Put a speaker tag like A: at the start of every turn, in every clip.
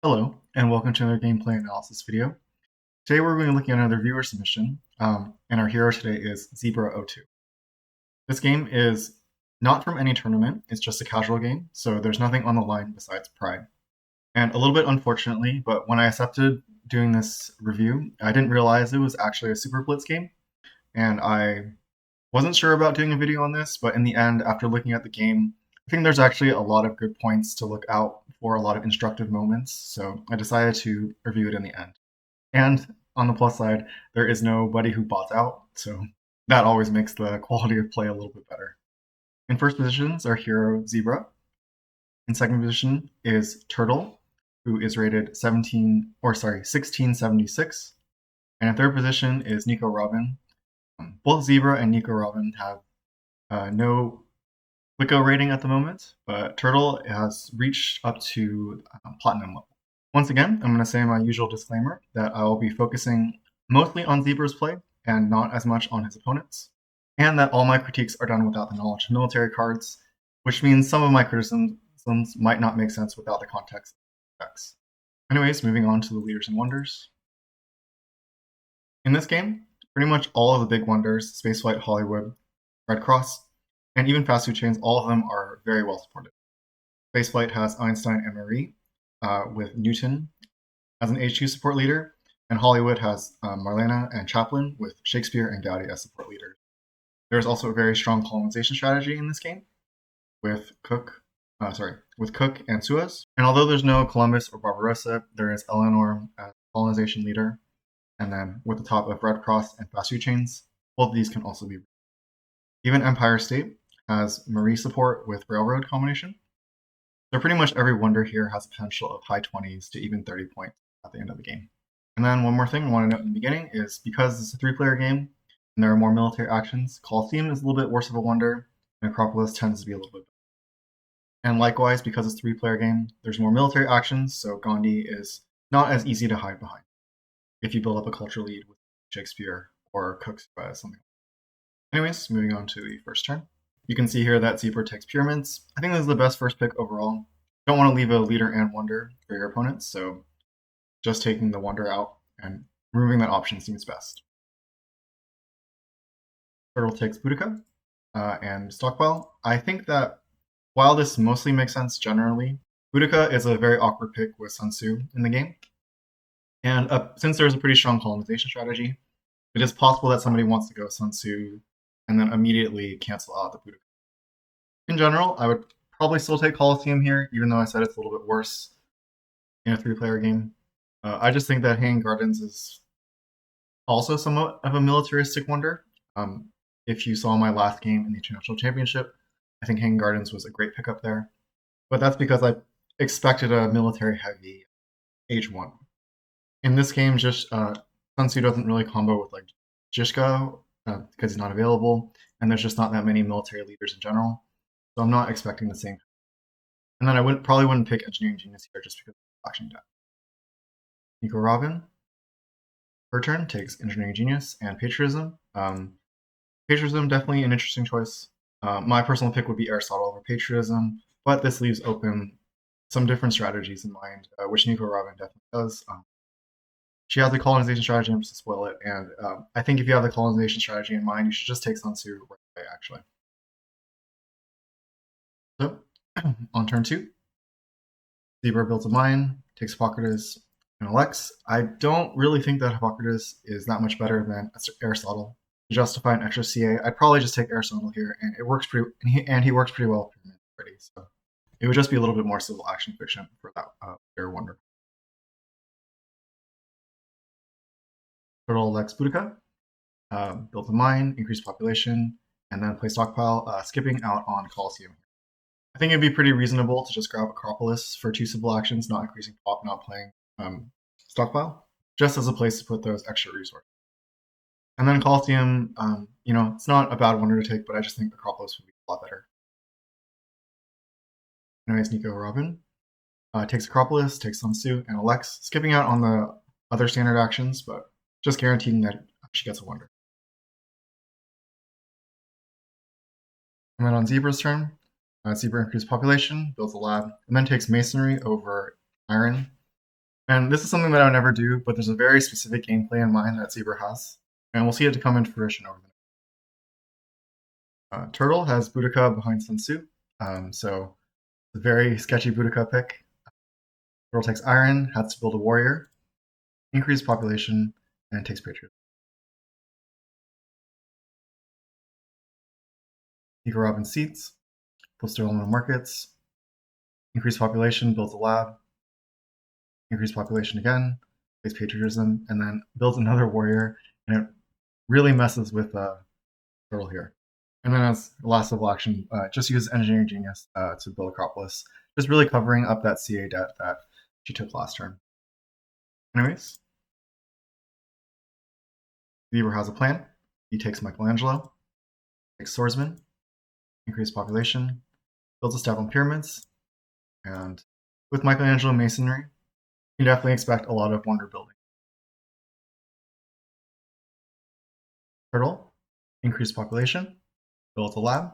A: Hello, and welcome to another gameplay analysis video. Today we're going to be looking at another viewer submission, and our hero today is Zebra02. This game is not from any tournament, it's just a casual game, so there's nothing on the line besides pride. And a little bit unfortunately, but when I accepted doing this review, I didn't realize it was actually a Super Blitz game, and I wasn't sure about doing a video on this, but in the end, after looking at the game, I think there's actually a lot of good points to look out for, a lot of instructive moments, so I decided to review it in the end. And on the plus side, there is nobody who bots out, so that always makes the quality of play a little bit better. In first position is our hero Zebra. In second position is Turdle, who is rated 1676. And in third position is Nicorobin. Both Zebra and Nicorobin have no Wicco rating at the moment, but Turdle has reached up to platinum level. Once again, I'm going to say my usual disclaimer that I will be focusing mostly on Zebra's play and not as much on his opponents, and that all my critiques are done without the knowledge of military cards, which means some of my criticisms might not make sense without the context of effects. Anyways, moving on to the leaders and wonders. In this game, pretty much all of the big wonders, Spaceflight, Hollywood, Red Cross, and even fast food chains, all of them are very well supported. Spaceflight has Einstein and Marie, with Newton as an H2 support leader, and Hollywood has Marlena and Chaplin with Shakespeare and Gaudi as support leaders. There's also a very strong colonization strategy in this game with Cook and Suez. And although there's no Columbus or Barbarossa, there is Eleanor as colonization leader, and then with the top of Red Cross and fast food chains, both of these can also be. Even Empire State has Marie support with railroad combination. So pretty much every wonder here has a potential of high 20s to even 30 points at the end of the game. And then one more thing I want to note in the beginning is because it's a 3-player game and there are more military actions, Colosseum is a little bit worse of a wonder, and Acropolis tends to be a little bit better. And likewise, because it's a 3-player game, there's more military actions, so Gandhi is not as easy to hide behind if you build up a culture lead with Shakespeare or Cook's something. Anyways, moving on to the first turn. You can see here that Zebra takes Pyramids. I think this is the best first pick overall. Don't want to leave a leader and wonder for your opponents, so just taking the wonder out and removing that option seems best. Turtle takes Boudica and Stockpile. I think that while this mostly makes sense generally, Boudica is a very awkward pick with Sun Tzu in the game. And since there's a pretty strong colonization strategy, it is possible that somebody wants to go Sun Tzu and then immediately cancel out the Boudica. In general, I would probably still take Colosseum here, even though I said it's a little bit worse in a 3-player game. I just think that Hanging Gardens is also somewhat of a militaristic wonder. If you saw my last game in the International Championship, I think Hanging Gardens was a great pickup there. But that's because I expected a military-heavy H1. In this game, just Sun Tzu doesn't really combo with like Jishka because he's not available, and there's just not that many military leaders in general. So I'm not expecting the same. And then I probably wouldn't pick Engineering Genius here just because of action deck. Nicorobin, her turn, takes Engineering Genius and Patriotism. Patriotism, definitely an interesting choice. My personal pick would be Aristotle over Patriotism, but this leaves open some different strategies in mind, which Nicorobin definitely does. She has the colonization strategy, I'm just to spoil it, and I think if you have the colonization strategy in mind, you should just take Sun Tzu right away, actually. So, on turn 2, Zebra builds a mine, takes Hippocrates and Alex. I don't really think that Hippocrates is that much better than Aristotle. To justify an extra CA, I'd probably just take Aristotle here, and it works pretty. And he works pretty well already. So it would just be a little bit more civil action efficient for that fair wonder. Total Lex Boudica built a mine, increased population, and then play stockpile, skipping out on Colosseum. I think it'd be pretty reasonable to just grab Acropolis for 2 civil actions, not increasing pop, not playing stockpile, just as a place to put those extra resources. And then Colosseum, it's not a bad wonder to take, but I just think Acropolis would be a lot better. Anyways, Nicorobin takes Acropolis, takes Sun Tzu, and Alex, skipping out on the other standard actions, but just guaranteeing that she gets a wonder. And then on Zebra's turn, Zebra increases population, builds a lab, and then takes Masonry over Iron. And this is something that I would never do, but there's a very specific gameplay in mind that Zebra has, and we'll see it to come into fruition over the next. Turdle has Boudica behind Sun Tzu, so it's a very sketchy Boudica pick. Turdle takes Iron, has to build a warrior, increase population, and takes Patriot. Nicorobin seats, puts their own markets, increase population, builds a lab, increase population again, takes patriotism, and then builds another warrior, and it really messes with Turdle here. And then as last level action, just use Engineering Genius to build Acropolis, just really covering up that CA debt that she took last turn. Anyways, Zebra has a plan. He takes Michelangelo, takes Swordsman, increase population, builds a stack on pyramids, and with Michelangelo Masonry, you can definitely expect a lot of wonder building. Turdle, increase population, builds a lab,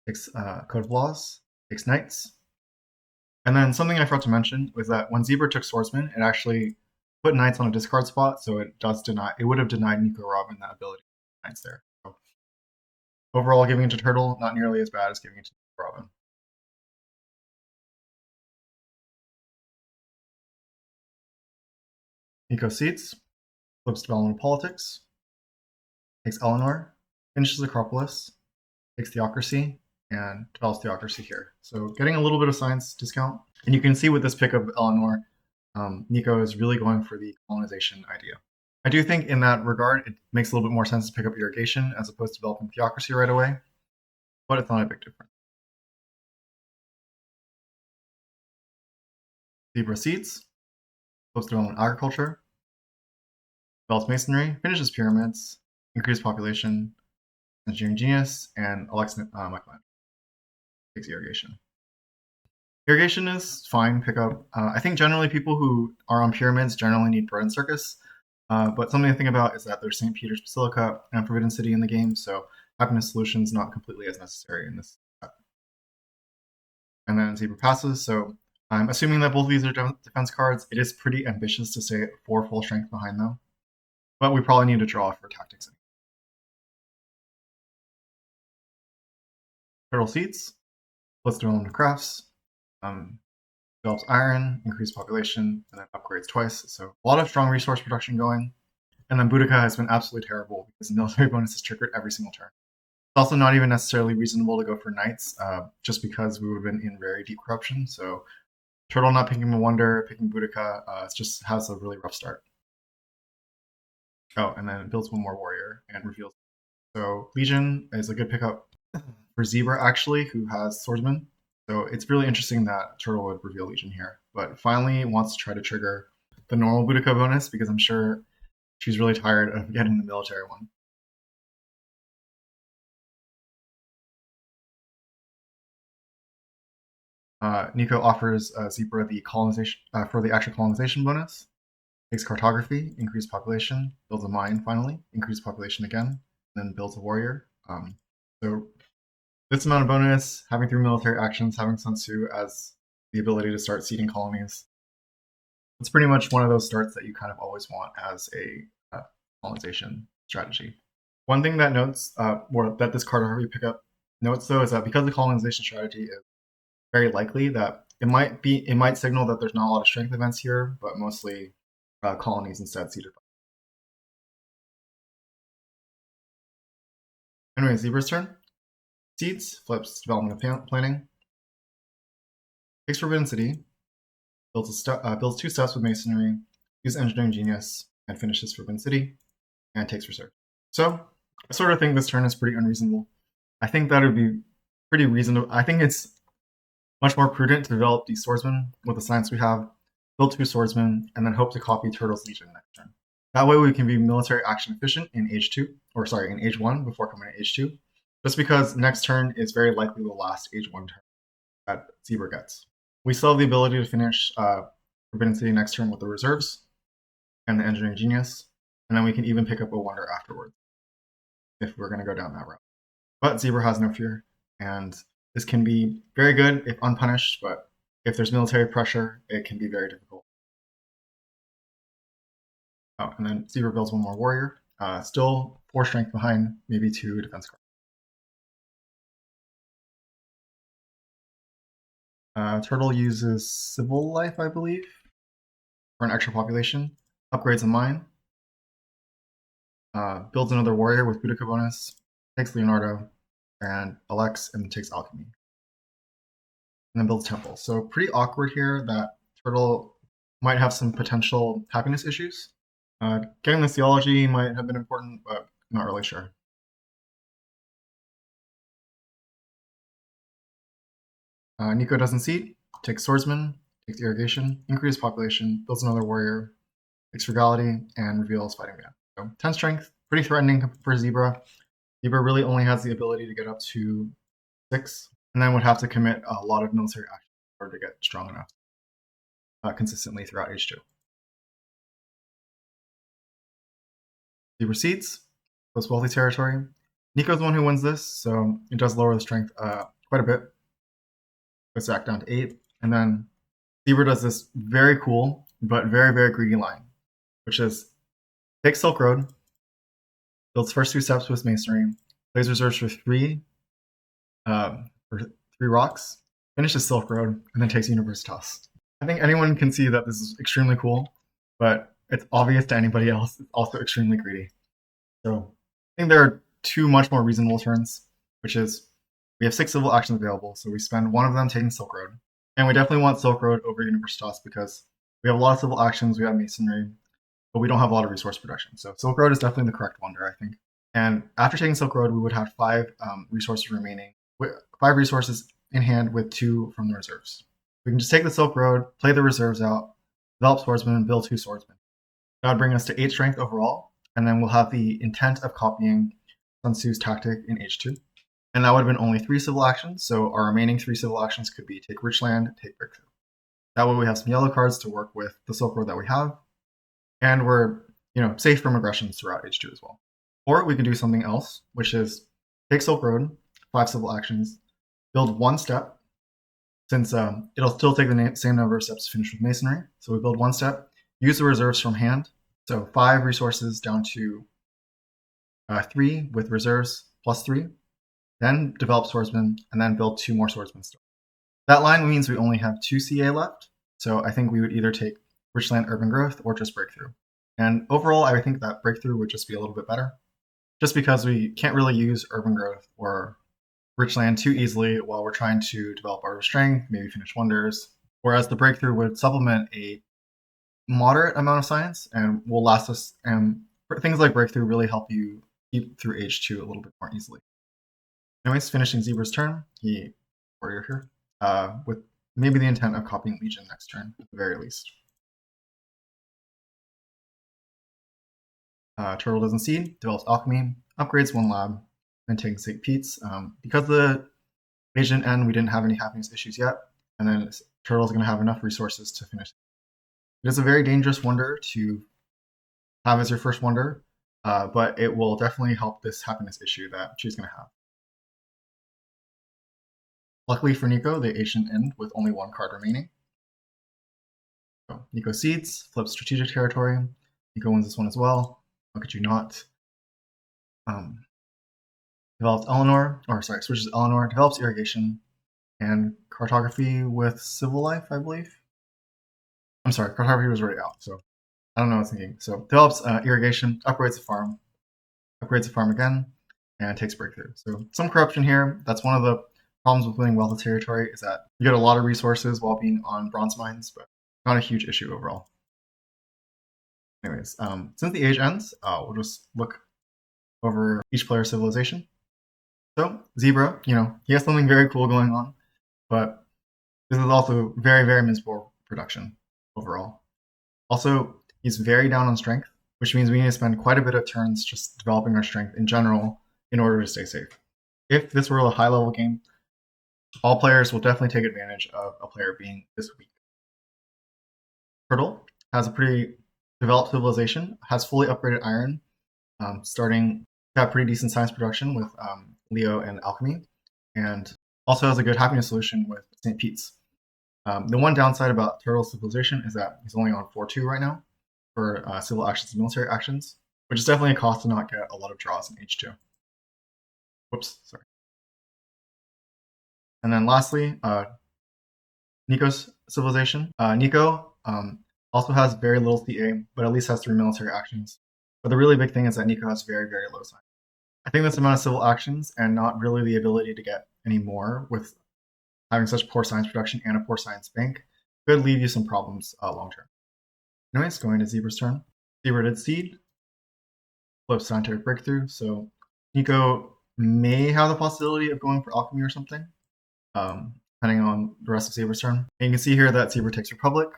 A: takes Code of Laws, takes Knights. And then something I forgot to mention was that when Zebra took Swordsman, it actually put Knights on a discard spot, so it would have denied Nicorobin that ability to put Knights there. So overall, giving it to Turdle, not nearly as bad as giving it to Nicorobin. Nico seats, flips development politics, takes Eleanor, finishes Acropolis, takes Theocracy, and develops Theocracy here. So getting a little bit of science discount. And you can see with this pick of Eleanor, Nico is really going for the colonization idea. I do think in that regard, it makes a little bit more sense to pick up irrigation as opposed to developing Theocracy right away, but it's not a big difference. Zebra seeds, flips development agriculture, develops masonry, finishes pyramids, increased population, engineering genius, and elects Michelangelo. Takes irrigation. Irrigation is fine pickup. I think generally people who are on pyramids generally need bread and circus, but something to think about is that there's St. Peter's Basilica and Forbidden City in the game, so happiness solution is not completely as necessary in this set. And then Zebra passes, so I'm assuming that both of these are defense cards. It is pretty ambitious to say 4 full strength behind them, but we probably need to draw for tactics. Turtle seats, let's do them to crafts, develops iron, increased population, and then upgrades twice. So a lot of strong resource production going. And then Boudica has been absolutely terrible because military bonus is triggered every single turn. It's also not even necessarily reasonable to go for knights, just because we would have been in very deep corruption. So Turdle not picking a wonder, picking Boudica, it just has a really rough start. Oh, and then it builds one more warrior and reveals. So Legion is a good pickup for Zebra, actually, who has Swordsman. So it's really interesting that Turdle would reveal Legion here, but finally wants to try to trigger the normal Boudica bonus because I'm sure she's really tired of getting the military one. Nico offers Zebra the colonization for the actual colonization bonus. Takes cartography, increased population, builds a mine finally, increased population again, then builds a warrior. So this amount of bonus, having 3 military actions, having Sun Tzu as the ability to start seeding colonies. It's pretty much one of those starts that you kind of always want as a colonization strategy. One thing that notes, or that this cartography pickup notes though, is that because the colonization strategy is very likely that it might signal that there's not a lot of strength events here, but mostly colonies instead seeded. Anyway, Zebra's turn. Seeds, flips, development of planning. Takes Forbidden City, builds 2 steps with Masonry, uses Engineering Genius, and finishes Forbidden City, and takes Reserve. So, I sort of think this turn is pretty unreasonable. I think that would be pretty reasonable. I think it's much more prudent to develop the Swordsman with the science we have, build 2 Swordsmen, and then hope to copy Turdle's Legion next turn. That way we can be military action efficient in age 2, or sorry, in age 1 before coming to age 2, just because next turn is very likely the last age 1 turn that Zebra gets. We still have the ability to finish Forbidden City next turn with the reserves and the Engineering Genius, and then we can even pick up a wonder afterwards if we're going to go down that route. But Zebra has no fear, and this can be very good if unpunished, but if there's military pressure, it can be very difficult. Oh, and then Zebra builds one more warrior. Still 4 strength behind, maybe 2 defense cards. Turdle uses Civil Life, I believe, for an extra population. Upgrades a mine. Builds another warrior with Boudica bonus. Takes Leonardo and Alex, and takes Alchemy. And then builds Temple. So pretty awkward here that Turdle might have some potential happiness issues. Getting the theology might have been important, but not really sure. Nico doesn't seed, takes Swordsman, takes Irrigation, increases population, builds another warrior, takes Frugality, and reveals Fighting Man. So 10 strength, pretty threatening for Zebra. Zebra really only has the ability to get up to 6, and then would have to commit a lot of military action in order to get strong enough consistently throughout H2. Zebra seeds, goes wealthy territory. Nico's the one who wins this, so it does lower the strength quite a bit. Goes back down to 8, and then Zebra does this very cool but very, very greedy line, which is takes Silk Road, builds first 2 steps with Masonry, plays reserves for 3 rocks, finishes Silk Road, and then takes Universitas. I think anyone can see that this is extremely cool, but it's obvious to anybody else it's also extremely greedy. So I think there are 2 much more reasonable turns, which is we have 6 civil actions available, so we spend 1 of them taking Silk Road. And we definitely want Silk Road over Universitas because we have a lot of civil actions, we have Masonry, but we don't have a lot of resource production. So Silk Road is definitely the correct wonder, I think. And after taking Silk Road, we would have 5 resources remaining, 5 resources in hand with 2 from the reserves. We can just take the Silk Road, play the reserves out, develop Swordsman, and build 2 Swordsmen. That would bring us to 8 strength overall, and then we'll have the intent of copying Sun Tzu's tactic in H2. And that would have been only 3 civil actions, so our remaining 3 civil actions could be take Rich Land, take Breakthrough. That way we have some yellow cards to work with the Silk Road that we have, and we're safe from aggressions throughout H2 as well. Or we could do something else, which is take Silk Road, 5 civil actions, build 1 step, since it'll still take the same number of steps to finish with Masonry. So we build 1 step, use the reserves from hand, so 5 resources down to 3 with reserves plus 3, then develop Swordsman, and then build 2 more Swordsmen still. That line means we only have 2 CA left, so I think we would either take Richland Urban Growth or just Breakthrough. And overall, I think that Breakthrough would just be a little bit better, just because we can't really use Urban Growth or Richland too easily while we're trying to develop Art of Strength, maybe finish Wonders, whereas the Breakthrough would supplement a moderate amount of science and will last us, and things like Breakthrough really help you keep through H2 a little bit more easily. Anyways, finishing Zebra's turn, he warrior here, with maybe the intent of copying Legion next turn, at the very least. Turdle doesn't seed, develops Alchemy, upgrades 1 lab, then takes St. Pete's. Because the Legion end, we didn't have any happiness issues yet, and then Turdle's going to have enough resources to finish. It is a very dangerous wonder to have as your first wonder, but it will definitely help this happiness issue that she's going to have. Luckily for Nico, the Asian end with only 1 card remaining. So Nico seeds, flips strategic territory. Nico wins this one as well. How could you not? Develops Eleanor, switches Eleanor, develops Irrigation, and Cartography with Civil Life, I believe. I'm sorry, Cartography was already out, so I don't know what I was thinking. So develops Irrigation, upgrades the farm again, and takes Breakthrough. So some corruption here. That's one of the problems with winning Wealth of Territory, is that you get a lot of resources while being on Bronze Mines, but not a huge issue overall. Anyways, since the age ends, we'll just look over each player's civilization. So Zebra, he has something very cool going on, but this is also very, very miserable production overall. Also, he's very down on strength, which means we need to spend quite a bit of turns just developing our strength in general in order to stay safe. If this were a high-level game, all players will definitely take advantage of a player being this weak. Turdle has a pretty developed civilization, has fully upgraded iron, starting to have pretty decent science production with Leo and Alchemy, and also has a good happiness solution with St. Pete's. The one downside about Turdle's civilization is that he's only on 4-2 right now, for civil actions and military actions, which is definitely a cost to not get a lot of draws in H2. Whoops, sorry. And then lastly, Nico's civilization. Nico also has very little CA, but at least has 3 military actions. But the really big thing is that Nico has very, very low science. I think this amount of civil actions and not really the ability to get any more with having such poor science production and a poor science bank could leave you some problems long term. Anyways, going to Zebra's turn. Zebra did seed, flips scientific breakthrough, so Nico may have the possibility of going for alchemy or something, depending on the rest of Zebra's turn. And you can see here that Zebra takes Republic,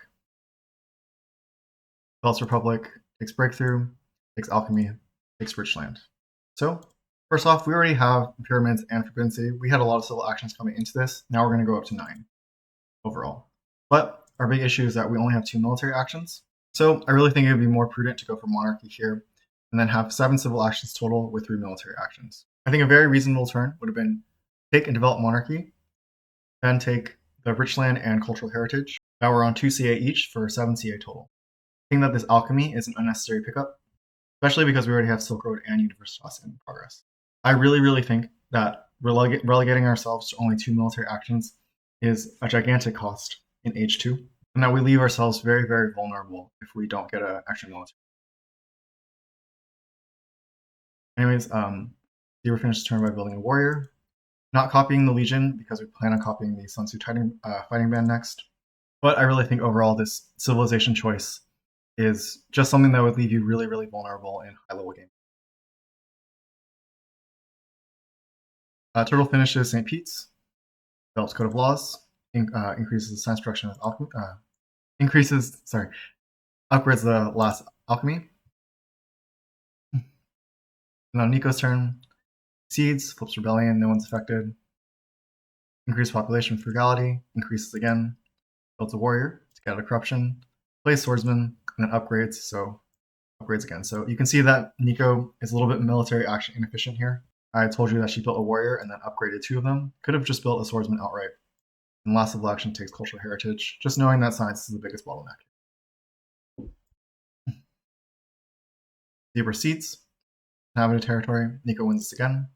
A: develops Republic, takes breakthrough, takes alchemy, takes rich land. So first off, we already have pyramids and forbidden city. We had a lot of civil actions coming into this. Now we're going to go up to 9 overall. But our big issue is that we only have 2 military actions. So I really think it would be more prudent to go for monarchy here and then have 7 civil actions total with 3 military actions. I think a very reasonable turn would have been take and develop monarchy, then take the rich land and cultural heritage. Now we're on 2 CA each for 7 CA total. I think that this alchemy is an unnecessary pickup, especially because we already have Silk Road and Universitas in progress. I really think that relegating ourselves to only 2 military actions is a gigantic cost in H2, and that we leave ourselves very, very vulnerable if we don't get an extra military. Anyways, Zebra finishes turn by building a warrior, not copying the Legion because we plan on copying the Sun Tzu fighting band next. But I really think overall this civilization choice is just something that would leave you really, really vulnerable in high-level games. Turdle finishes St. Pete's, develops Code of Laws, increases the science production with alchemy, upgrades the last alchemy. Now Nico's turn, seeds, flips rebellion, no one's affected. Increased population frugality, increases again, builds a warrior to get out of corruption, plays swordsman, and then upgrades, so upgrades again. So you can see that Nico is a little bit military action inefficient here. I told you that she built a warrior and then upgraded 2 of them. Could have just built a swordsman outright. And last civil action takes cultural heritage, just knowing that science is the biggest bottleneck. Zebra seats, inhabited territory, Nico wins this again.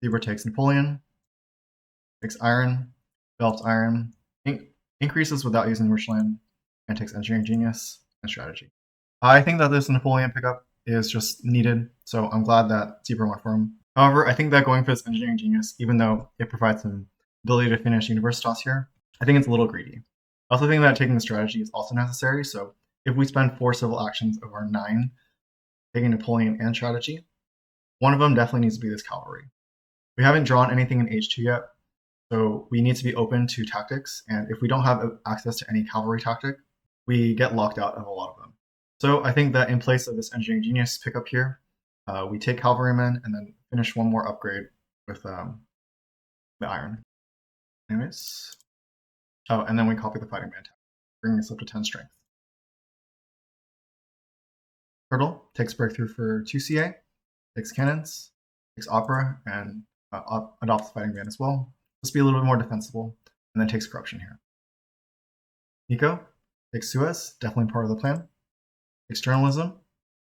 A: Zebra takes Napoleon, takes iron, develops iron, increases without using rich land, and takes engineering genius and strategy. I think that this Napoleon pickup is just needed, so I'm glad that Zebra went for him. However, I think that going for this engineering genius, even though it provides some ability to finish Universitas here, I think it's a little greedy. I also think that taking the strategy is also necessary, so if we spend 4 civil actions of our 9 taking Napoleon and strategy, one of them definitely needs to be this cavalry. We haven't drawn anything in H2 yet, so we need to be open to tactics, and if we don't have access to any cavalry tactic, we get locked out of a lot of them. So I think that in place of this engineering genius pickup here, we take cavalrymen and then finish one more upgrade with the iron. Anyways. Oh, and then we copy the fighting band, bringing us up to 10 strength. Turdle takes breakthrough for 2 CA, takes cannons, takes opera, and adopts the fighting band as well. Just be a little bit more defensible, and then takes corruption here. Nico takes Suez, definitely part of the plan. Takes journalism,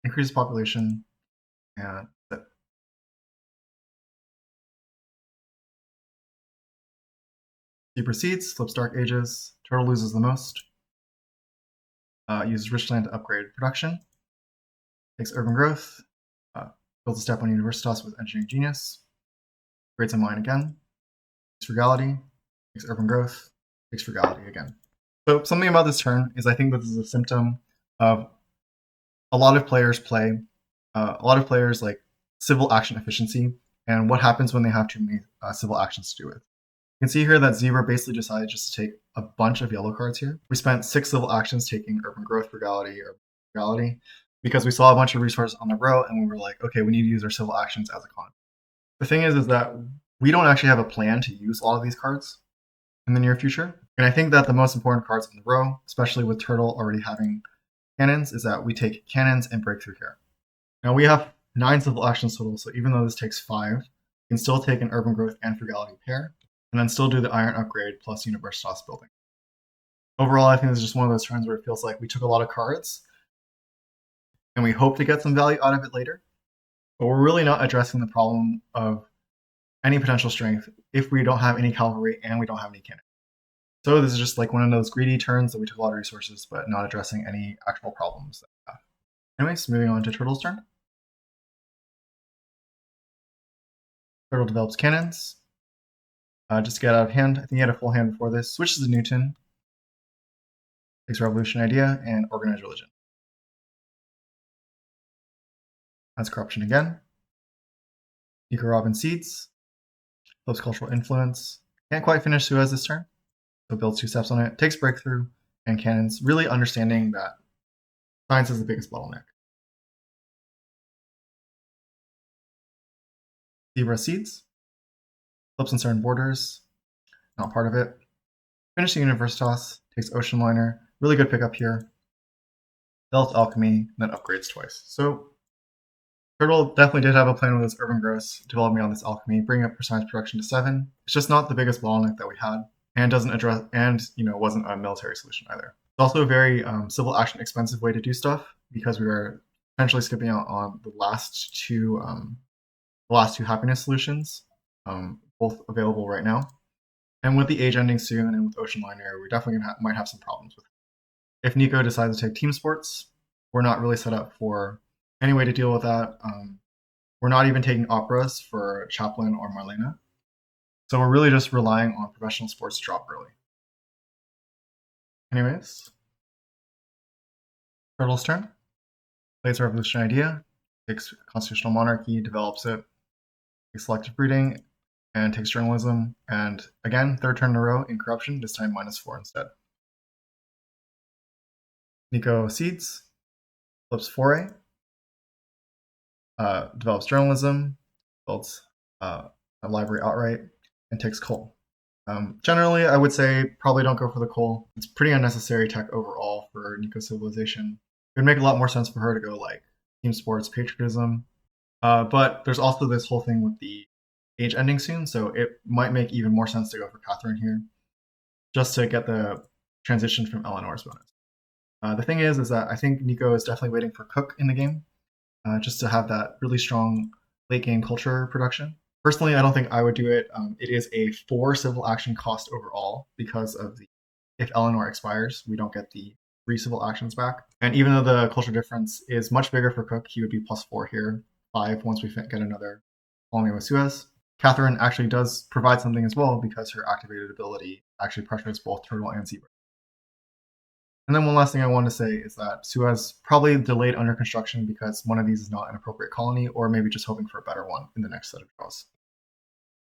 A: increases population, and that's it. He proceeds, flips Dark Ages, Turdle loses the most, uses rich land to upgrade production, takes urban growth, builds a step on Universitas with engineering genius, creates a mine again, takes frugality, takes urban growth, takes frugality again. So something about this turn is I think this is a symptom of a lot of players like civil action efficiency and what happens when they have too many civil actions to do with. You can see here that Zebra basically decided just to take a bunch of yellow cards here. We spent 6 civil actions taking urban growth, frugality, because we saw a bunch of resources on the row and we were like, okay, we need to use our civil actions as a con. The thing is that we don't actually have a plan to use all of these cards in the near future. And I think that the most important cards in the row, especially with Turdle already having cannons, is that we take cannons and breakthrough here. Now we have 9 civil actions total, so even though this takes 5, we can still take an urban growth and frugality pair, and then still do the iron upgrade plus Universitas building. Overall, I think this is just one of those turns where it feels like we took a lot of cards and we hope to get some value out of it later, but we're really not addressing the problem of any potential strength if we don't have any cavalry and we don't have any cannon. So this is just like one of those greedy turns that we took a lot of resources, but not addressing any actual problems that we have. Anyways, moving on to Turdle's turn. Turdle develops cannons. Just to get out of hand, I think he had a full hand before this. Switches to Newton. Takes Revolution Idea and Organized Religion. That's Corruption again. Nicorobin Seeds. Flips Cultural Influence. Can't quite finish Suez this turn, so builds 2 steps on it. Takes Breakthrough and Cannons, really understanding that science is the biggest bottleneck. Zebra Seeds. Flips Uncertain Borders. Not part of it. Finishing Universitas. Takes Ocean Liner. Really good pickup here. Develops Alchemy, then upgrades twice. So Turdle definitely did have a plan with his Urban Gross, developing on this Alchemy, bringing up precise production to 7. It's just not the biggest bottleneck that we had, and doesn't address, and wasn't a military solution either. It's also a very civil action expensive way to do stuff because we are potentially skipping out on the last two happiness solutions, both available right now. And with the age ending soon, and with Ocean Liner, we're definitely might have some problems with it. If Nico decides to take team sports, we're not really set up for any way to deal with that. We're not even taking operas for Chaplin or Marlena. So we're really just relying on professional sports to drop early. Anyways, Turdle's turn. Plays a Revolution Idea, takes Constitutional Monarchy, develops it, takes Selective Breeding, and takes Journalism. And again, 3rd turn in a row in Corruption, this time -4 instead. Nico Seeds, flips Foray, develops Journalism, builds a library outright, and takes Coal. Generally, I would say probably don't go for the Coal. It's pretty unnecessary tech overall for Nico Civilization. It would make a lot more sense for her to go like Team Sports, Patriotism. But there's also this whole thing with the age ending soon, so it might make even more sense to go for Catherine here, just to get the transition from Eleanor's bonus. The thing is that I think Nico is definitely waiting for Cook in the game, just to have that really strong late game culture production. Personally, I don't think I would do it. It is a 4 civil action cost overall because of if Eleanor expires, we don't get the 3 civil actions back. And even though the culture difference is much bigger for Cook, he would be +4 here, 5 once we get another colony with Suez. Catherine actually does provide something as well because her activated ability actually pressures both Turdle and Zebra. And then one last thing I want to say is that Suez probably delayed under construction because one of these is not an appropriate colony, or maybe just hoping for a better one in the next set of draws.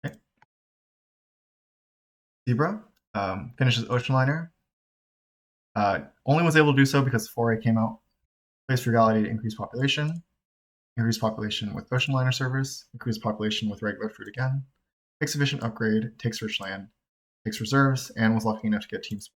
A: Okay. Zebra finishes Ocean Liner. Only was able to do so because Foray came out. Plays Frugality to increase population. Increase population with Ocean Liner service. Increase population with regular fruit again. Takes Efficient Upgrade. Takes Rich Land. Takes Reserves. And was lucky enough to get teams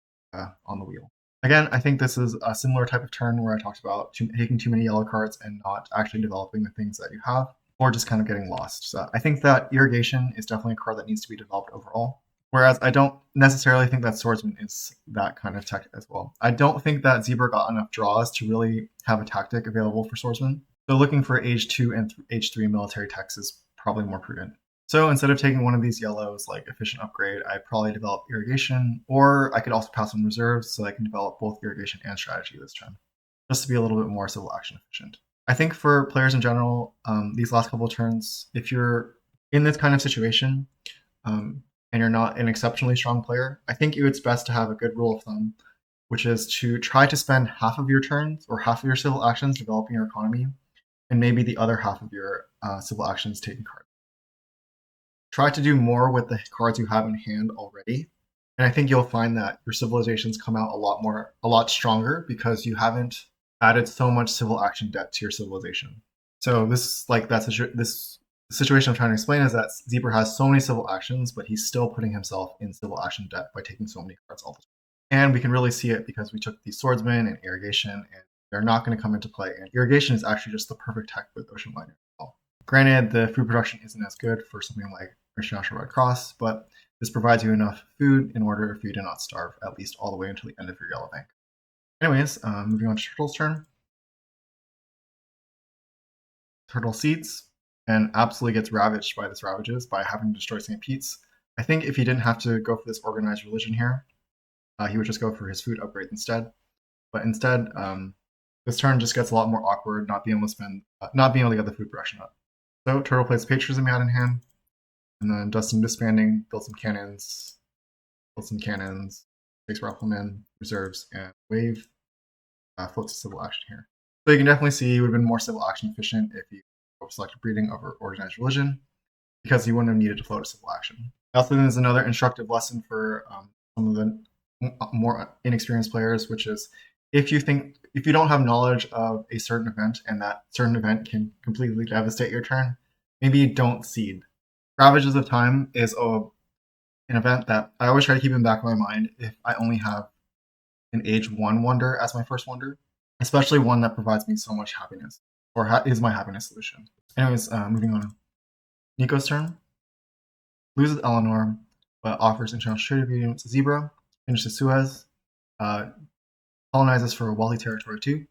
A: on the wheel. Again, I think this is a similar type of turn where I talked about taking too many yellow cards and not actually developing the things that you have, or just kind of getting lost. So I think that Irrigation is definitely a card that needs to be developed overall. Whereas I don't necessarily think that Swordsman is that kind of tech as well. I don't think that Zebra got enough draws to really have a tactic available for Swordsman. So looking for age 2 and age 3 military techs is probably more prudent. So instead of taking one of these yellows like Efficient Upgrade, I probably develop Irrigation, or I could also pass on Reserves so I can develop both Irrigation and Strategy this turn, just to be a little bit more civil action efficient. I think for players in general, these last couple of turns, if you're in this kind of situation and you're not an exceptionally strong player, I think it's best to have a good rule of thumb, which is to try to spend half of your turns or half of your civil actions developing your economy, and maybe the other half of your civil actions taking cards. Try to do more with the cards you have in hand already, and I think you'll find that your civilizations come out a lot stronger because you haven't added so much civil action debt to your civilization. So this situation I'm trying to explain is that Zebra has so many civil actions, but he's still putting himself in civil action debt by taking so many cards all the time. And we can really see it because we took the Swordsman and Irrigation, and they're not going to come into play. And Irrigation is actually just the perfect tech with Ocean Liner as well. Granted, the food production isn't as good for something like International Red Cross, but This provides you enough food in order for you to not starve, at least all the way until the end of your yellow bank. Anyways, moving on to Turtle's turn. Turtle seeds and absolutely gets ravaged by this Ravages by having to destroy St. Pete's. I think if he didn't have to go for this organized religion here, he would just go for his food upgrade instead. But instead, this turn just gets a lot more awkward, not being able to get the food production up. So Turtle plays Patriotism out in hand, and then does some disbanding, builds some cannons, takes Rifleman, reserves, and wave, floats a civil action here. So you can definitely see he would have been more civil action efficient if he selected breeding over organized religion, because he wouldn't have needed to float a civil action. I also think there's another instructive lesson for some of the more inexperienced players, which is if you don't have knowledge of a certain event and that certain event can completely devastate your turn, maybe don't seed. Ravages of Time is an event that I always try to keep in the back of my mind if I only have an Age 1 wonder as my first wonder, especially one that provides me so much happiness, or is my happiness solution. Anyways, moving on. Nico's turn. Loses Eleanor, but offers international trade agreement to Zebra, finishes Suez, colonizes for a wealthy territory too,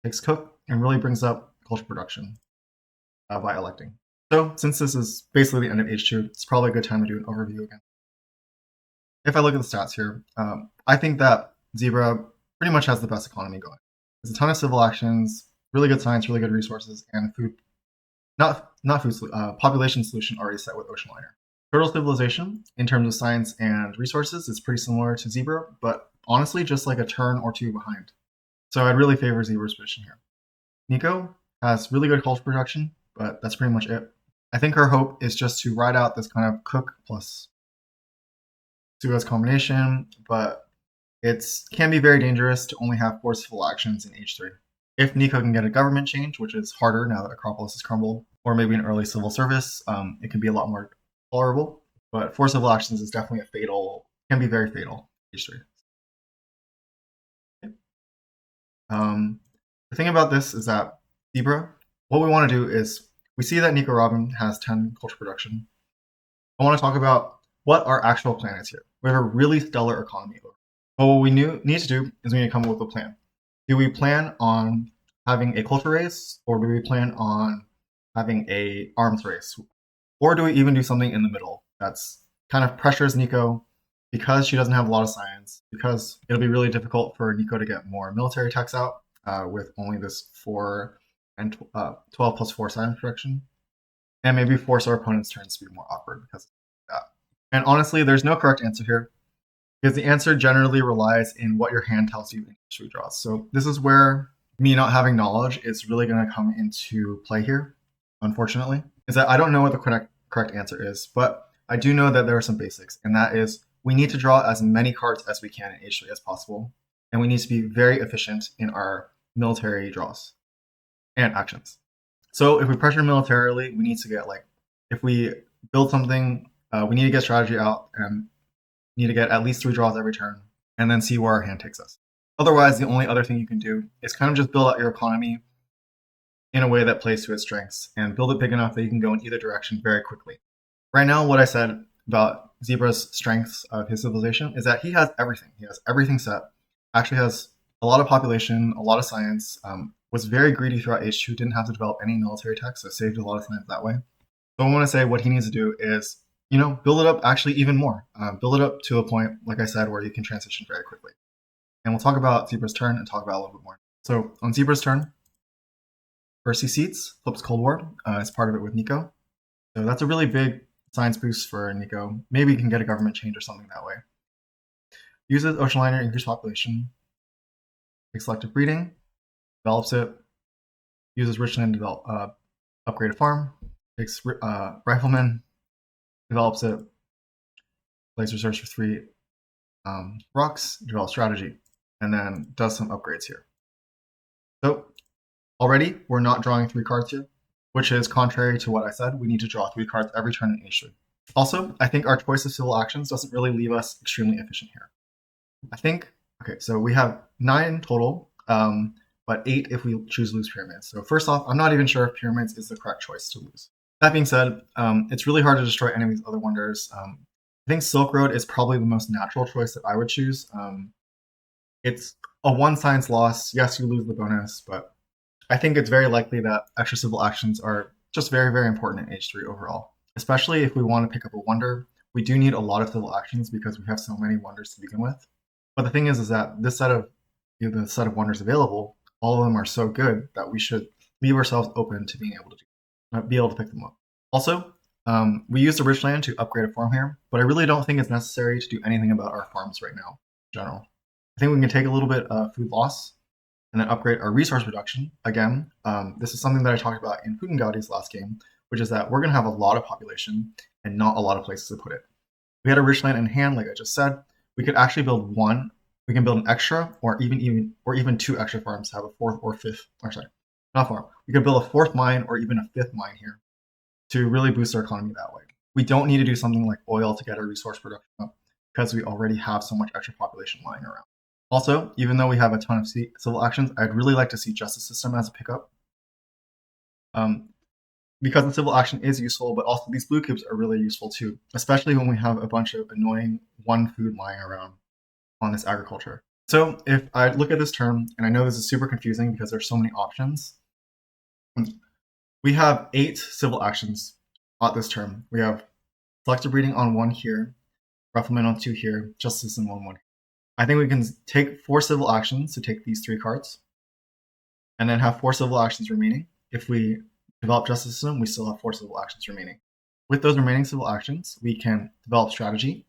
A: takes Cook, and really brings up culture production by electing. So since this is basically the end of H2, it's probably a good time to do an overview again. If I look at the stats here, I think that Zebra pretty much has the best economy going. There's a ton of civil actions, really good science, really good resources, and food, population solution already set with Ocean Liner. Turtle civilization, in terms of science and resources, is pretty similar to Zebra, but honestly just like a turn or two behind. So I'd really favor Zebra's position here. Nico has really good culture production, but that's pretty much it. I think her hope is just to ride out this kind of Cook plus Suez combination, but it can be very dangerous to only have 4 civil actions in H3. If Nico can get a government change, which is harder now that Acropolis has crumbled, or maybe an early civil service, it can be a lot more tolerable. But 4 civil actions is definitely can be very fatal H3. The thing about this is that Zebra, what we want to do is, we see that Nicorobin has 10 culture production. I want to talk about what our actual plan is here. We have a really stellar economy. But what we need to do is we need to come up with a plan. Do we plan on having a culture race, or do we plan on having a arms race? Or do we even do something in the middle that's kind of pressures Nico because she doesn't have a lot of science, because it'll be really difficult for Nico to get more military techs out with only this 4 and 12 plus 4 science production, and maybe force our opponent's turns to be more awkward because of that. And honestly, there's no correct answer here, because the answer generally relies in what your hand tells you in each draws. So this is where me not having knowledge is really going to come into play here, unfortunately, is that I don't know what the correct answer is, but I do know that there are some basics, and that is we need to draw as many cards as we can in H3 as possible, and we need to be very efficient in our military draws and actions. So if we pressure militarily, we need to get, if we build something, we need to get strategy out and need to get at least 3 draws every turn, and then see where our hand takes us. Otherwise, the only other thing you can do is kind of just build out your economy in a way that plays to its strengths, and build it big enough that you can go in either direction very quickly. Right now, what I said about Zebra's strengths of his civilization is that he has everything. He has everything set. Actually has a lot of population, a lot of science, was very greedy throughout H2, didn't have to develop any military tech, so saved a lot of science that way. So I want to say what he needs to do is, build it up actually even more. Build it up to a point, like I said, where you can transition very quickly. And we'll talk about Zebra's turn and talk about a little bit more. So on Zebra's turn, first he seats, flips Cold War as part of it with Nico. So that's a really big science boost for Nico. Maybe he can get a government change or something that way. Uses Ocean Liner, increase population, takes selective breeding, develops it, uses Richland to upgrade a farm, takes Rifleman, develops it, plays reserves for 3 rocks, develops strategy, and then does some upgrades here. So already we're not drawing 3 cards here, which is contrary to what I said. We need to draw 3 cards every turn in H3. Also, I think our choice of civil actions doesn't really leave us extremely efficient here. I think, okay, so we have 9 total, but 8 if we choose lose pyramids. So first off, I'm not even sure if pyramids is the correct choice to lose. That being said, it's really hard to destroy any of these other wonders. I think Silk Road is probably the most natural choice that I would choose. It's a one science loss. Yes, you lose the bonus, but I think it's very likely that extra civil actions are just very, very important in H3 overall. Especially if we want to pick up a wonder, we do need a lot of civil actions because we have so many wonders to begin with. But the thing is that this set of the set of wonders available, all of them are so good that we should leave ourselves open to being able to be able to pick them up. Also, we used a rich land to upgrade a farm here, but I really don't think it's necessary to do anything about our farms right now in general. I think we can take a little bit of food loss and then upgrade our resource production. Again, this is something that I talked about in Food and Gaudi's last game, which is that we're going to have a lot of population and not a lot of places to put it. If we had a rich land in hand, like I just said, we could actually build one. We can build an extra, or even two extra farms to have a fourth or fifth. Or sorry, not farm. We could build a fourth mine or even a fifth mine here to really boost our economy that way. We don't need to do something like oil to get our resource production up because we already have so much extra population lying around. Also, even though we have a ton of civil actions, I'd really like to see justice system as a pickup. Because the civil action is useful, but also these blue cubes are really useful too, especially when we have a bunch of annoying one food lying around on this agriculture. So if I look at this term, and I know this is super confusing because there's so many options, we have 8 civil actions at this term. We have selective breeding on 1 here, rufflement on 2 here, justice system on 1 here. I think we can take 4 civil actions to take these 3 cards, and then have 4 civil actions remaining. If we develop justice system, we still have 4 civil actions remaining. With those remaining civil actions, we can develop strategy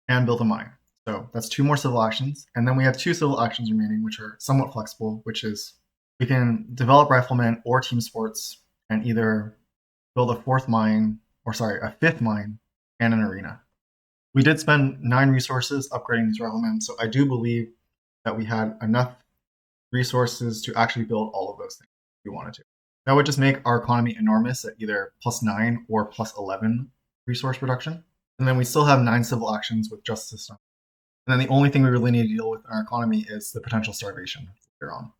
A: and build a mine. So that's 2 more civil actions, and then we have 2 civil actions remaining, which are somewhat flexible, which is we can develop rifleman or team sports and either build a 5th mine and an arena. We did spend 9 resources upgrading these riflemen, so I do believe that we had enough resources to actually build all of those things if we wanted to. That would just make our economy enormous at either +9 or +11 resource production. And then we still have 9 civil actions with justice system. And then the only thing we really need to deal with in our economy is the potential starvation later on.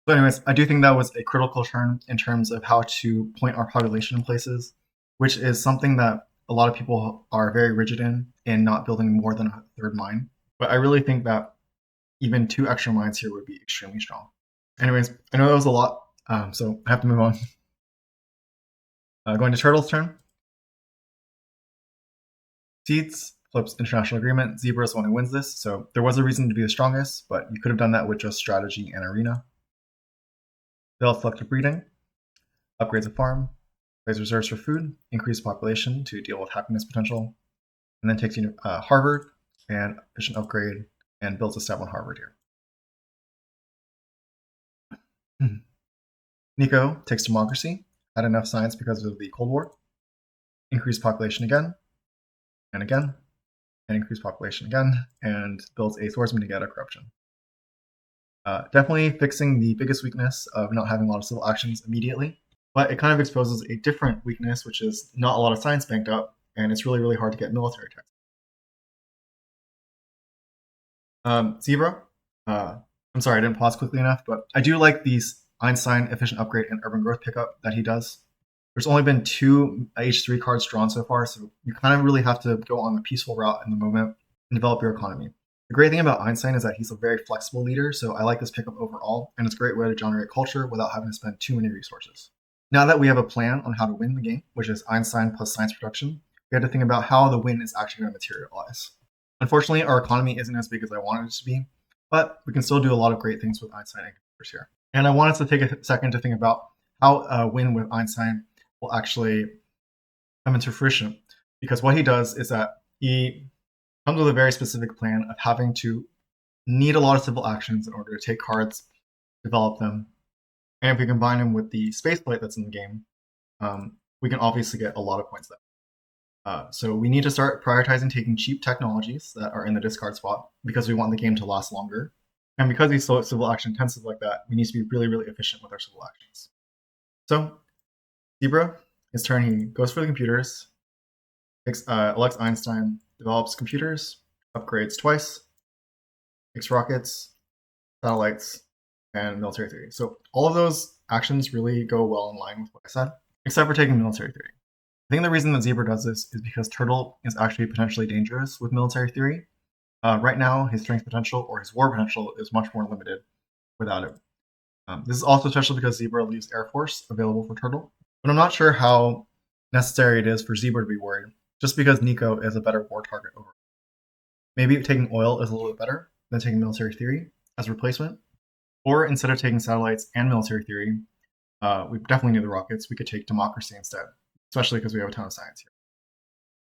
A: So anyways, I do think that was a critical turn in terms of how to point our population in places, which is something that a lot of people are very rigid in not building more than a 3rd mine. But I really think that even 2 extra mines here would be extremely strong. Anyways, I know that was a lot, so I have to move on. Going to Turdle's turn. Seeds flips international agreement. Zebra is the one who wins this, so there was a reason to be the strongest, but you could have done that with just strategy and arena. Develop selective breeding, upgrades a farm, plays reserves for food, increase population to deal with happiness potential, and then takes you to Harvard and efficient upgrade and builds a step on Harvard here. Nico takes democracy, had enough science because of the Cold War, increase population again, and again, and increase population again, and builds a swordsman to get a corruption. Definitely fixing the biggest weakness of not having a lot of civil actions immediately, but it kind of exposes a different weakness, which is not a lot of science banked up, and it's really, really hard to get military text. Zebra, I'm sorry I didn't pause quickly enough, but I do like these Einstein efficient upgrade and urban growth pickup that he does. There's only been 2 H3 cards drawn so far, so you kind of really have to go on the peaceful route in the moment and develop your economy. The great thing about Einstein is that he's a very flexible leader, so I like this pickup overall, and it's a great way to generate culture without having to spend too many resources. Now that we have a plan on how to win the game, which is Einstein plus science production, we have to think about how the win is actually going to materialize. Unfortunately, our economy isn't as big as I wanted it to be, but we can still do a lot of great things with Einstein and computers here. And I wanted to take a second to think about how a win with Einstein will actually come into fruition, because what he does is that he comes with a very specific plan of having to need a lot of civil actions in order to take cards, develop them, and if we combine them with the space plate that's in the game, we can obviously get a lot of points there. So we need to start prioritizing taking cheap technologies that are in the discard spot because we want the game to last longer. And because he's so civil action intensive like that, we need to be really, really efficient with our civil actions. So Zebra, his turn, he goes for the computers, elects Einstein, develops computers, upgrades twice, makes rockets, satellites, and military theory. So all of those actions really go well in line with what I said, except for taking military theory. I think the reason that Zebra does this is because Turdle is actually potentially dangerous with military theory. Right now, his strength potential or his war potential is much more limited without it. This is also especially because Zebra leaves Air Force available for Turdle. But I'm not sure how necessary it is for Zebra to be worried, just because Nico is a better war target over. Maybe taking oil is a little bit better than taking military theory as a replacement. Or instead of taking satellites and military theory, we definitely need the rockets. We could take democracy instead, especially because we have a ton of science here.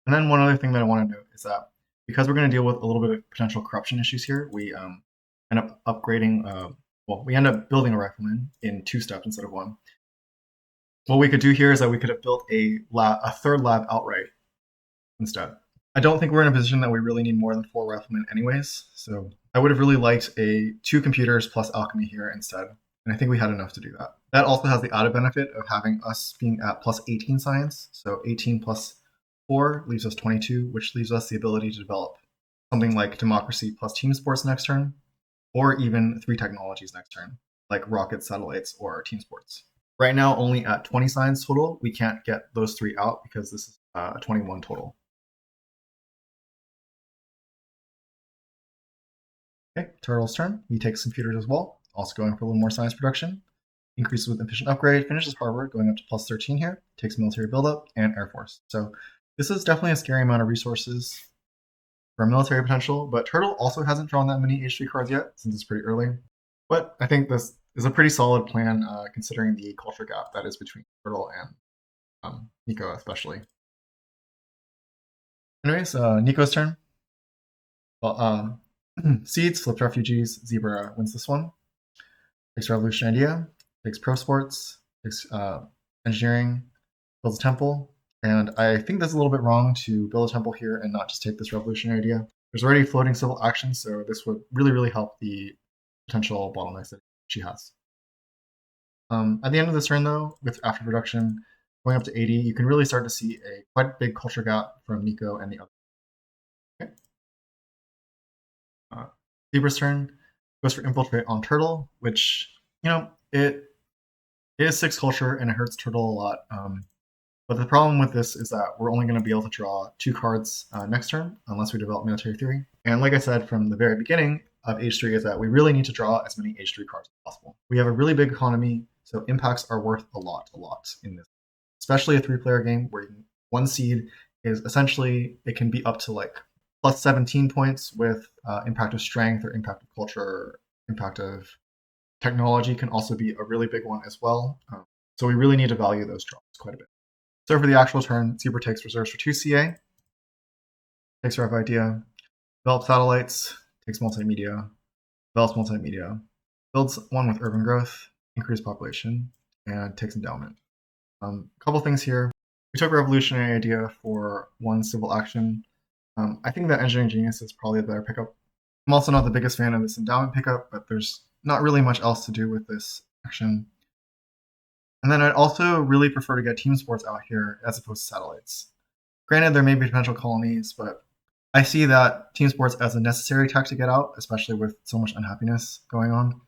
A: And then one other thing that I want to note is that because we're going to deal with a little bit of potential corruption issues here, we end up upgrading. We end up building a rifleman in 2 steps instead of 1. What we could do here is that we could have built a 3rd lab outright instead. I don't think we're in a position that we really need more than 4 riflemen anyways, so I would have really liked a 2 computers plus alchemy here instead, and I think we had enough to do that. That also has the added benefit of having us being at plus 18 science, so 18 plus 4 leaves us 22, which leaves us the ability to develop something like democracy plus team sports next turn, or even 3 technologies next turn, like rockets, satellites, or team sports. Right now, only at 20 science total, we can't get those 3 out because this is 21 total. Okay, Turdle's turn. He takes computers as well, also going for a little more science production. Increases with efficient upgrade, finishes Harvard, going up to plus 13 here, takes military buildup, and Air Force. So this is definitely a scary amount of resources for military potential, but Turdle also hasn't drawn that many H3 cards yet, since it's pretty early. But I think this is a pretty solid plan, considering the culture gap that is between Turdle and Nico, especially. Anyways, Nico's turn. Well, Seeds, flipped refugees, Zebra wins this one. Takes revolution idea, takes pro sports, takes engineering, builds a temple. And I think that's a little bit wrong to build a temple here and not just take this revolutionary idea. There's already floating civil action, so this would really, really help the potential bottlenecks that she has. At the end of this turn, though, with after production going up to 80, you can really start to see a quite big culture gap from Nico and the other. Okay. Zebra's turn goes for infiltrate on Turdle, which, it is 6 culture and it hurts Turdle a lot. But the problem with this is that we're only going to be able to draw 2 cards next turn unless we develop military theory. And like I said from the very beginning of H3 is that we really need to draw as many H3 cards as possible. We have a really big economy, so impacts are worth a lot in this. Especially a 3-player game where 1 seed is essentially, it can be up to like plus 17 points with impact of strength or impact of culture, or impact of technology can also be a really big one as well. So we really need to value those draws quite a bit. So for the actual turn, Zebra takes reserves for 2 CA, takes rough idea, develops satellites, takes multimedia, develops multimedia, builds 1 with urban growth, increased population, and takes endowment. A couple things here. We took revolutionary idea for 1 civil action. I think that engineering genius is probably a better pickup. I'm also not the biggest fan of this endowment pickup, but there's not really much else to do with this action. And then I'd also really prefer to get team sports out here as opposed to satellites. Granted, there may be potential colonies, but I see that team sports as a necessary tech to get out, especially with so much unhappiness going on,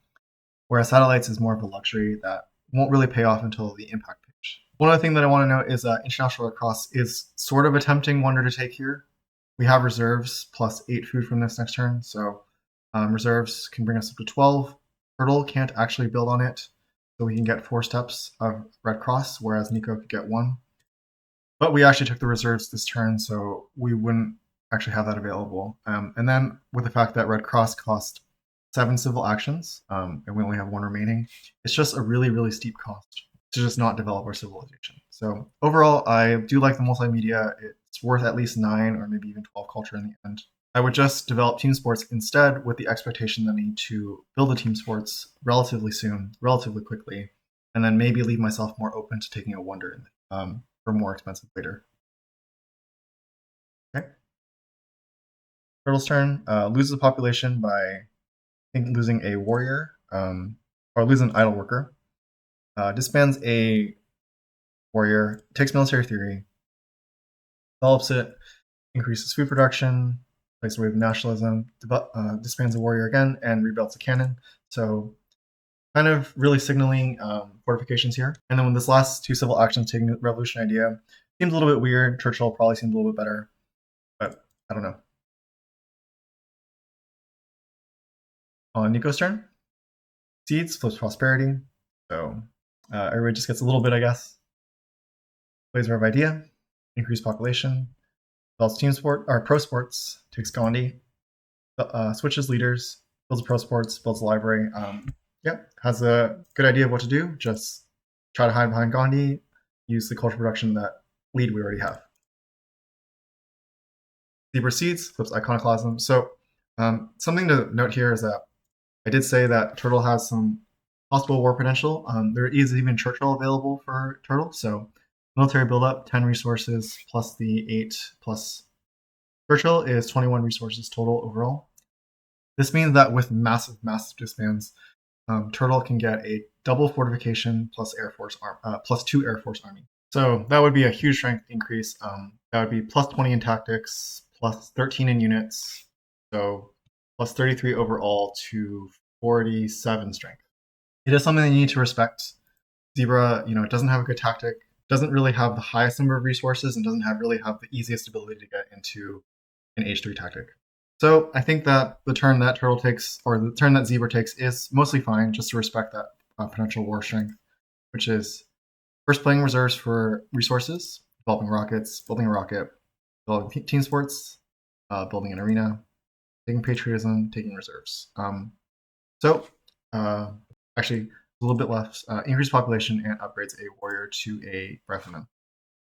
A: whereas satellites is more of a luxury that won't really pay off until the impact page. One other thing that I want to note is that International Red Cross is sort of a tempting wonder to take here. We have reserves plus 8 food from this next turn, so reserves can bring us up to 12. Turdle can't actually build on it, so we can get 4 steps of Red Cross, whereas Nico could get 1. But we actually took the reserves this turn, so we wouldn't actually have that available. And then with the fact that Red Cross cost 7 civil actions, and we only have 1 remaining, it's just a really, really steep cost to just not develop our civilization. So overall, I do like the multimedia. It's worth at least 9 or maybe even 12 culture in the end. I would just develop team sports instead with the expectation that I need to build the team sports relatively soon, relatively quickly, and then maybe leave myself more open to taking a wonder for more expensive later. Okay. Turdle's turn loses population by, I think, losing a warrior or losing an idle worker. Disbands a warrior, takes military theory, develops it, increases food production, takes away nationalism, disbands a warrior again, and rebuilds a cannon. So kind of really signaling fortifications here. And then with this last 2 civil actions, taking the revolution idea, Seems a little bit weird. Churchill probably seems a little bit better, but I don't know. On Nico's turn, Seeds flips Prosperity. So everybody just gets a little bit, I guess. Plays Rev Idea, increased population, develops team sport or pro sports, takes Gandhi, switches leaders, builds pro sports, builds a library. Yeah, has a good idea of what to do. Just try to hide behind Gandhi, use the cultural production that lead we already have. Zebra Seeds flips Iconoclasm. So something to note here is that I did say that Turdle has some possible war potential. There is even Churchill available for Turdle. So military buildup, 10 resources plus the 8 plus Churchill is 21 resources total overall. This means that with massive disbands, Turdle can get a double fortification plus Air Force plus 2 Air Force Army. So that would be a huge strength increase. That would be plus 20 in tactics, plus 13 in units, so plus 33 overall to 47 strength. It is something that you need to respect. Zebra, it doesn't have a good tactic, doesn't really have the highest number of resources, and doesn't really have the easiest ability to get into an H3 tactic. So I think that the turn that Turdle takes, or the turn that Zebra takes, is mostly fine, just to respect that potential war strength, which is first playing reserves for resources, developing rockets, building a rocket, developing team sports, building an arena, taking patriotism, taking reserves. Actually, a little bit left. Increase population and upgrades a warrior to a rifleman.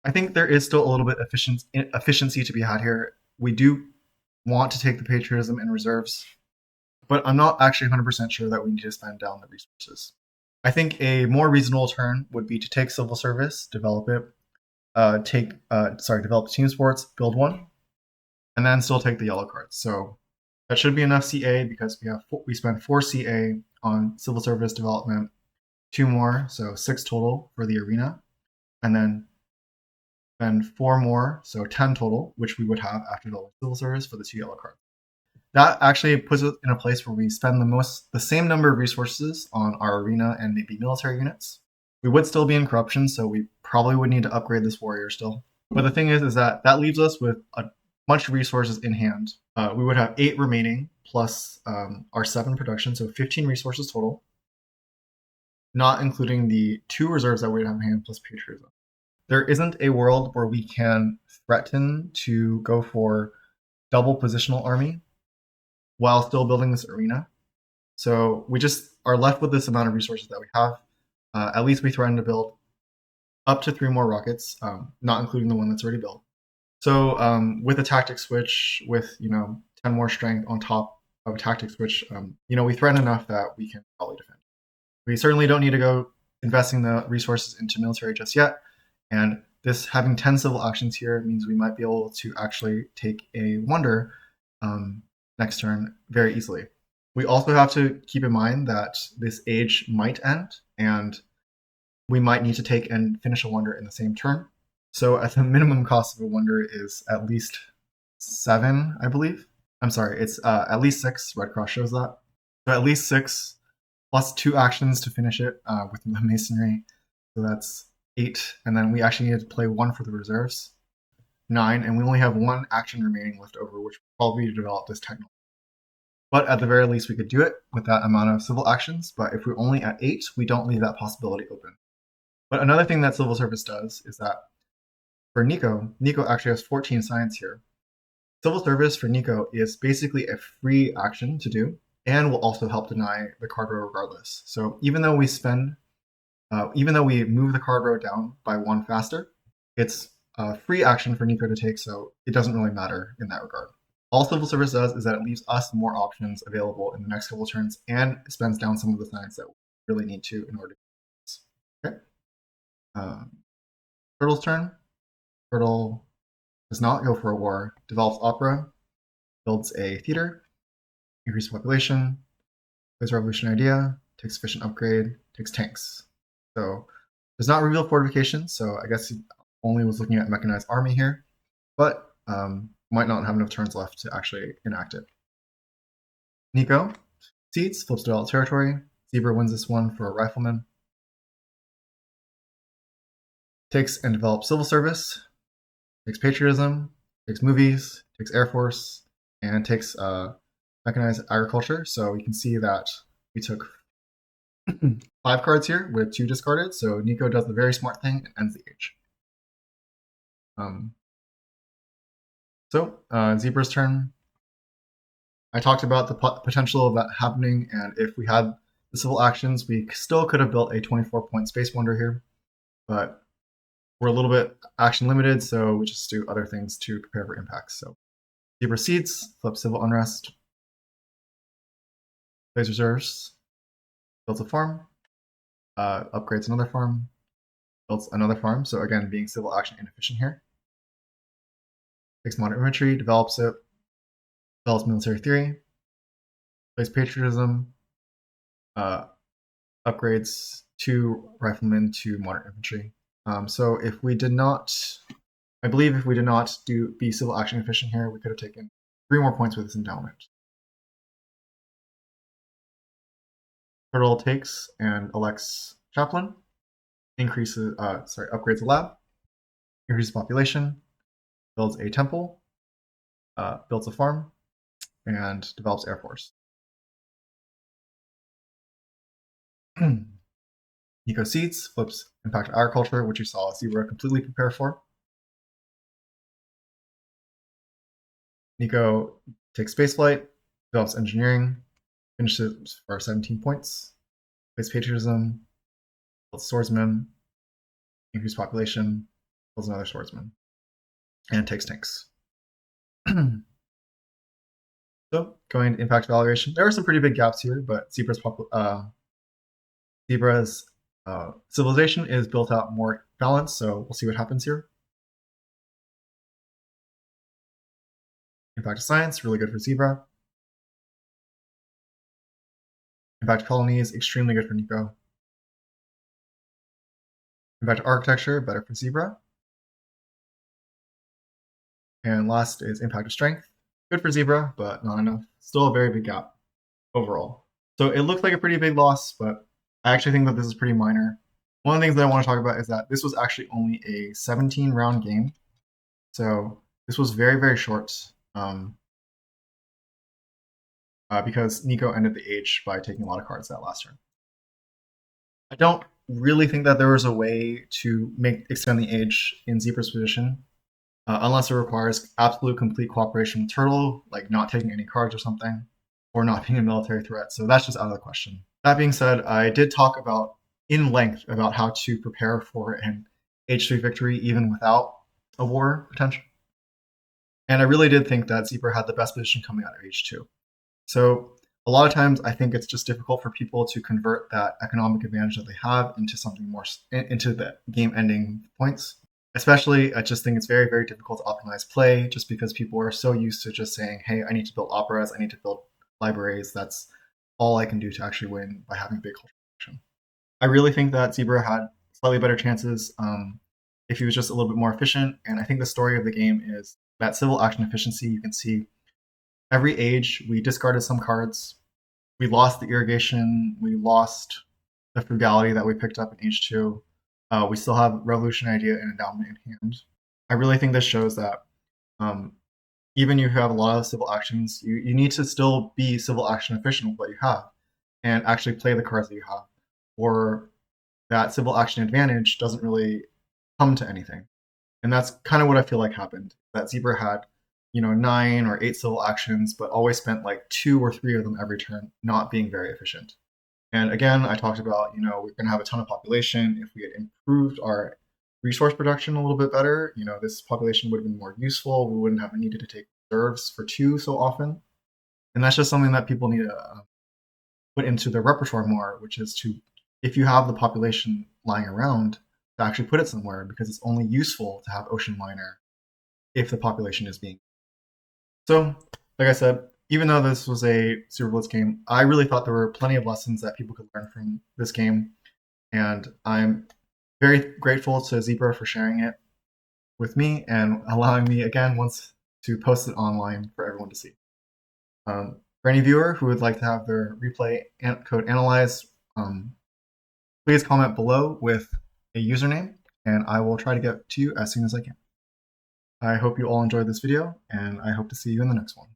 A: I think there is still a little bit efficiency to be had here. We do want to take the patriotism and reserves, but I'm not actually 100% sure that we need to spend down the resources. I think a more reasonable turn would be to take civil service, develop it, develop team sports, build one, and then still take the yellow cards. So that should be enough CA because we spend 4 CA on civil service development, 2 more, so 6 total for the arena, and then spend 4 more, so 10 total, which we would have after the civil service for the 2 yellow cards. That actually puts it in a place where we spend the same number of resources on our arena and maybe military units. We would still be in corruption, so we probably would need to upgrade this warrior still. But the thing is that leaves us with a bunch of resources in hand. We would have 8 remaining plus our 7 production, so 15 resources total, not including the 2 reserves that we would have in hand plus patriotism. There isn't a world where we can threaten to go for double positional army while still building this arena. So we just are left with this amount of resources that we have. At least we threaten to build up to 3 more rockets, not including the one that's already built. So with a tactic switch, with 10 more strength on top of a tactic switch, we threaten enough that we can probably defend. We certainly don't need to go investing the resources into military just yet. And this having 10 civil actions here means we might be able to actually take a wonder next turn very easily. We also have to keep in mind that this age might end, and we might need to take and finish a wonder in the same turn. So at the minimum cost of a wonder is at least 7, I believe. I'm sorry, it's at least 6. Red Cross shows that. So at least 6 plus 2 actions to finish it with the masonry. So that's 8, and then we actually need to play 1 for the reserves. 9, and we only have 1 action remaining left over, which will probably develop this technology. But at the very least, we could do it with that amount of civil actions. But if we're only at 8, we don't leave that possibility open. But another thing that civil service does is that for Nico actually has 14 science here. Civil service for Nico is basically a free action to do, and will also help deny the card row regardless. So even though we move the card row down by 1 faster, it's a free action for Nico to take, so it doesn't really matter in that regard. All civil service does is that it leaves us more options available in the next couple turns and spends down some of the science that we really need to in order to do this. Okay. Turdle's turn. Turdle does not go for a war, develops opera, builds a theater, increases population, plays revolution idea, takes sufficient upgrade, takes tanks. So does not reveal fortifications, so I guess he only was looking at mechanized army here, but might not have enough turns left to actually enact it. Nico seeds, flips develop territory. Zebra wins this one for a rifleman. Takes and develops civil service, takes patriotism, takes movies, takes Air Force, and takes mechanized agriculture. So you can see that we took 5 cards here with 2 discarded. So Nico does the very smart thing and ends the age. Zebra's turn. I talked about the potential of that happening, and if we had the civil actions, we still could have built a 24-point Space Wonder here, but we're a little bit action limited, so we just do other things to prepare for impacts. So Zebra seeds, flip civil unrest, plays reserves, builds a farm, upgrades another farm, builds another farm. So again, being civil action inefficient here. Takes modern infantry, develops it, develops military theory, plays patriotism, upgrades 2 riflemen to modern infantry. So if we did not, I believe if we did not be civil action efficient here, we could have taken 3 more points with this endowment. Turdle takes and elects chaplain, upgrades a lab, increases population, builds a temple, builds a farm, and develops Air Force. Nico seeds, flips impact agriculture, which you saw Zebra completely prepare for. Nico takes spaceflight, develops engineering, finishes for 17 points, plays patriotism, builds swordsman, increased population, builds another swordsman, and takes tanks. So going to impact evaluation, there are some pretty big gaps here, but Zebra's civilization is built out more balanced, so we'll see what happens here. Impact of science, really good for Zebra. Impact colonies, extremely good for Nico. Impact architecture, better for Zebra. And last is impact of strength. Good for Zebra, but not enough. Still a very big gap overall. So it looks like a pretty big loss, but I actually think that this is pretty minor. One of the things that I want to talk about is that this was actually only a 17-round game. So this was very, very short because Nico ended the age by taking a lot of cards that last turn. I don't really think that there was a way to extend the age in Zebra's position, unless it requires absolute complete cooperation with Turdle, like not taking any cards or something, or not being a military threat. So that's just out of the question. That being said, I did talk about in length about how to prepare for an H3 victory even without a war potential. And I really did think that Zebra had the best position coming out of H2. So a lot of times I think it's just difficult for people to convert that economic advantage that they have into something more, into the game ending points. Especially, I just think it's very, very difficult to optimize play just because people are so used to just saying, hey, I need to build operas, I need to build libraries. That's all I can do to actually win by having big cultural action. I really think that Zebra had slightly better chances if he was just a little bit more efficient. And I think the story of the game is that civil action efficiency. You can see every age we discarded some cards. We lost the irrigation. We lost the frugality that we picked up in H2. We still have Revolution Idea and Endowment in hand. I really think this shows that even if you have a lot of civil actions, you need to still be civil action efficient with what you have and actually play the cards that you have. Or that civil action advantage doesn't really come to anything. And that's kind of what I feel like happened. That Zebra had 9 or 8 civil actions, but always spent like 2 or 3 of them every turn, not being very efficient. And again, I talked about, we're going to have a ton of population. If we had improved our resource production a little bit better, this population would have been more useful. We wouldn't have needed to take reserves for 2 so often. And that's just something that people need to put into their repertoire more, which is to, if you have the population lying around, to actually put it somewhere, because it's only useful to have Ocean Liner if the population is being. So, like I said, even though this was a Super Blitz game, I really thought there were plenty of lessons that people could learn from this game. And I'm very grateful to Zebra for sharing it with me and allowing me, again, once to post it online for everyone to see. For any viewer who would like to have their replay code analyzed, please comment below with a username, and I will try to get to you as soon as I can. I hope you all enjoyed this video, and I hope to see you in the next one.